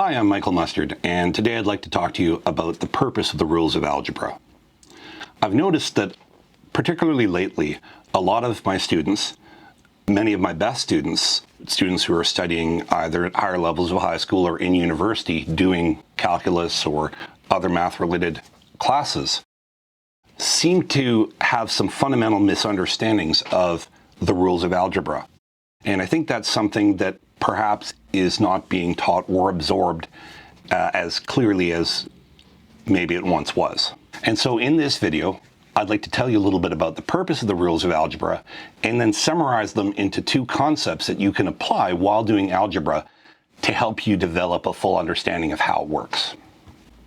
Hi, I'm Michael Mustard, and today I'd like to talk to you about the purpose of the rules of algebra. I've noticed that, particularly lately, a lot of my students, many of my best students who are studying either at higher levels of high school or in university doing calculus or other math-related classes, seem to have some fundamental misunderstandings of the rules of algebra. And I think that's something that perhaps is not being taught or absorbed as clearly as maybe it once was. And so in this video, I'd like to tell you a little bit about the purpose of the rules of algebra and then summarize them into two concepts that you can apply while doing algebra to help you develop a full understanding of how it works.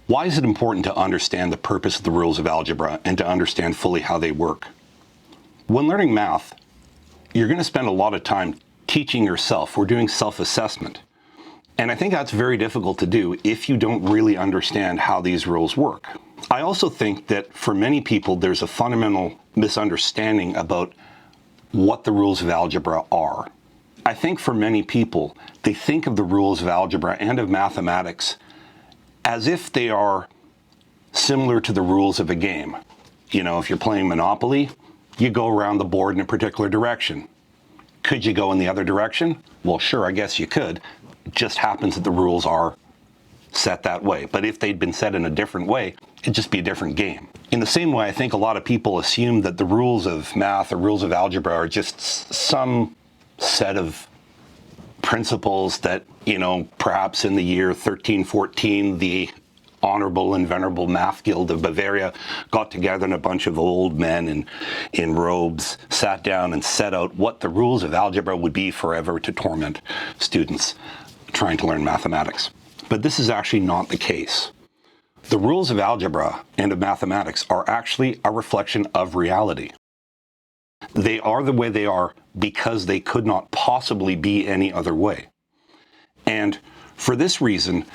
Why is it important to understand the purpose of the rules of algebra and to understand fully how they work? When learning math, you're going to spend a lot of time teaching yourself. We're doing self-assessment. And I think that's very difficult to do if you don't really understand how these rules work. I also think that for many people, there's a fundamental misunderstanding about what the rules of algebra are. I think for many people, they think of the rules of algebra and of mathematics as if they are similar to the rules of a game. You know, if you're playing Monopoly, you go around the board in a particular direction. Could you go in the other direction? Well, sure, I guess you could. It just happens that the rules are set that way. But if they'd been set in a different way, it'd just be a different game. In the same way, I think a lot of people assume that the rules of math or rules of algebra are just some set of principles that, you know, perhaps in the year 1314, the Honorable and Venerable Math Guild of Bavaria got together and a bunch of old men in robes sat down and set out what the rules of algebra would be forever to torment students trying to learn mathematics. But this is actually not the case. The rules of algebra and of mathematics are actually a reflection of reality. They are the way they are because they could not possibly be any other way. And for this reason,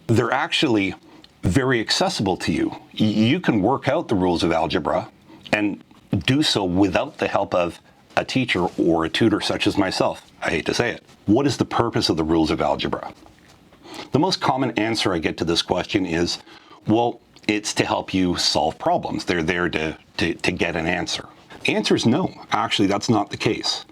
they're actually very accessible to you. You can work out the rules of algebra and do so without the help of a teacher or a tutor such as myself. I hate to say it. What is the purpose of the rules of algebra? The most common answer I get to this question is, well, it's to help you solve problems. They're there to get an answer. The answer is no. Actually, that's not the case.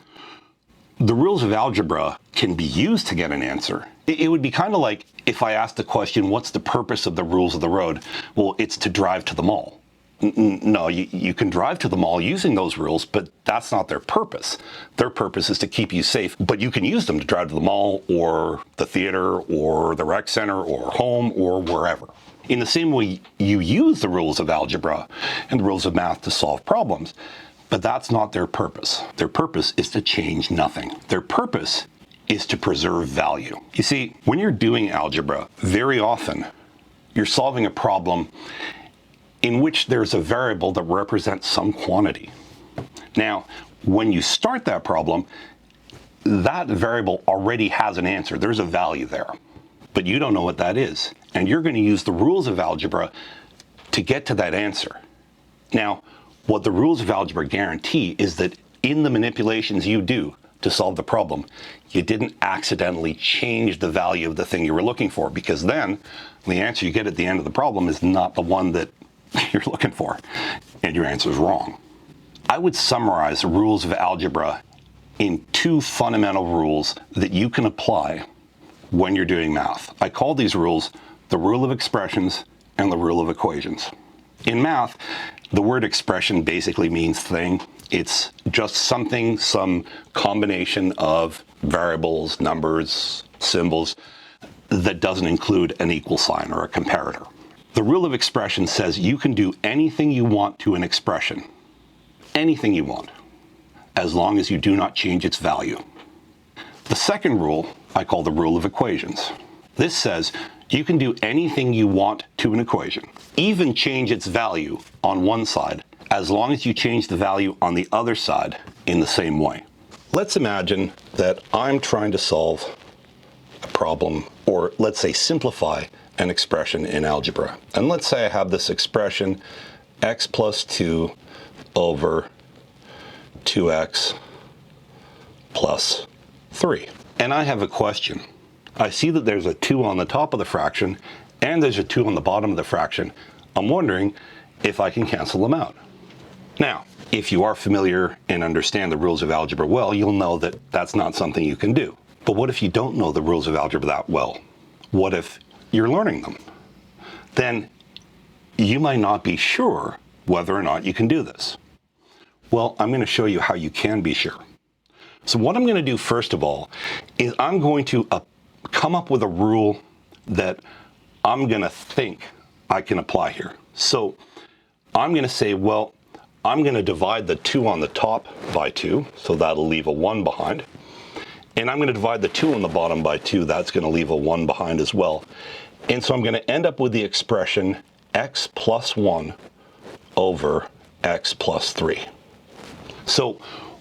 The rules of algebra can be used to get an answer. It would be kind of like if I asked the question, what's the purpose of the rules of the road? Well, it's to drive to the mall. No, you can drive to the mall using those rules, but that's not their purpose. Their purpose is to keep you safe, but you can use them to drive to the mall or the theater or the rec center or home or wherever. In the same way, you use the rules of algebra and the rules of math to solve problems, but that's not their purpose. Their purpose is to change nothing. Their purpose is to preserve value. You see, when you're doing algebra, very often you're solving a problem in which there's a variable that represents some quantity. Now, when you start that problem, that variable already has an answer. There's a value there, but you don't know what that is. And you're going to use the rules of algebra to get to that answer. Now, what the rules of algebra guarantee is that in the manipulations you do to solve the problem, you didn't accidentally change the value of the thing you were looking for, because then the answer you get at the end of the problem is not the one that you're looking for, and your answer is wrong. I would summarize the rules of algebra in two fundamental rules that you can apply when you're doing math. I call these rules the rule of expressions and the rule of equations. In math, the word expression basically means thing. It's just something, some combination of variables, numbers, symbols that doesn't include an equal sign or a comparator. The rule of expression says you can do anything you want to an expression, anything you want, as long as you do not change its value. The second rule I call the rule of equations. This says you can do anything you want to an equation, even change its value on one side, as long as you change the value on the other side in the same way. Let's imagine that I'm trying to solve a problem, or let's say simplify an expression in algebra. And let's say I have this expression x plus 2 over 2x plus 3. And I have a question. I see that there's a 2 on the top of the fraction and there's a 2 on the bottom of the fraction. I'm wondering if I can cancel them out. Now, if you are familiar and understand the rules of algebra well, you'll know that that's not something you can do. But what if you don't know the rules of algebra that well? What if you're learning them? Then you might not be sure whether or not you can do this. Well, I'm going to show you how you can be sure. So what I'm going to do first of all is I'm going to come up with a rule that I'm going to think I can apply here. So I'm going to say, well, I'm going to divide the 2 on the top by 2, so that'll leave a 1 behind. And I'm going to divide the 2 on the bottom by 2, that's going to leave a 1 behind as well. And so I'm going to end up with the expression x plus 1 over x plus 3. So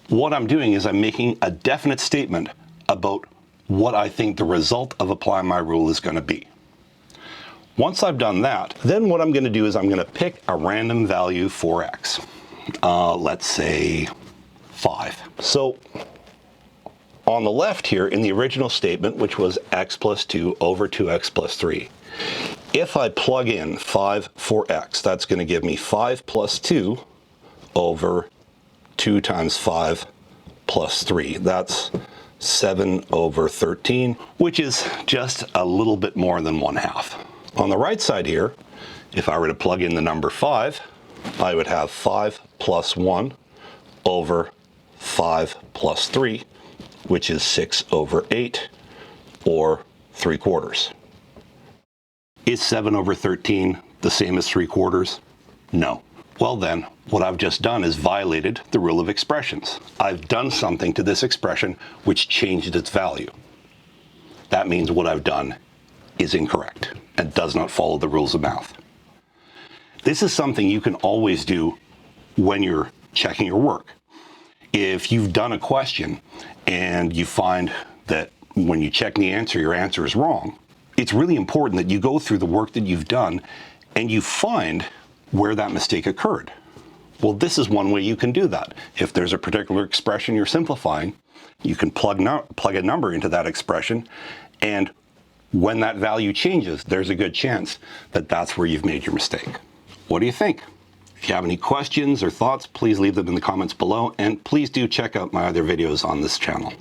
what I'm doing is I'm making a definite statement about what I think the result of applying my rule is going to be. Once I've done that, then what I'm going to do is I'm going to pick a random value for x. Let's say 5. So on the left here in the original statement, which was x plus 2 over 2x plus 3, if I plug in 5 for x, that's going to give me 5 plus 2 over 2 times 5 plus 3. That's 7 over 13, which is just a little bit more than 1/2. On the right side here, if I were to plug in the number 5, I would have 5 plus 1 over 5 plus 3, which is 6 over 8, or 3/4. Is 7 over 13 the same as 3/4? No. Well then, what I've just done is violated the rule of expressions. I've done something to this expression which changed its value. That means what I've done is incorrect and does not follow the rules of math. This is something you can always do when you're checking your work. If you've done a question and you find that when you check the answer, your answer is wrong, it's really important that you go through the work that you've done and you find where that mistake occurred. Well, this is one way you can do that. If there's a particular expression you're simplifying, you can plug a number into that expression, and when that value changes, there's a good chance that that's where you've made your mistake. What do you think? If you have any questions or thoughts, please leave them in the comments below, and please do check out my other videos on this channel.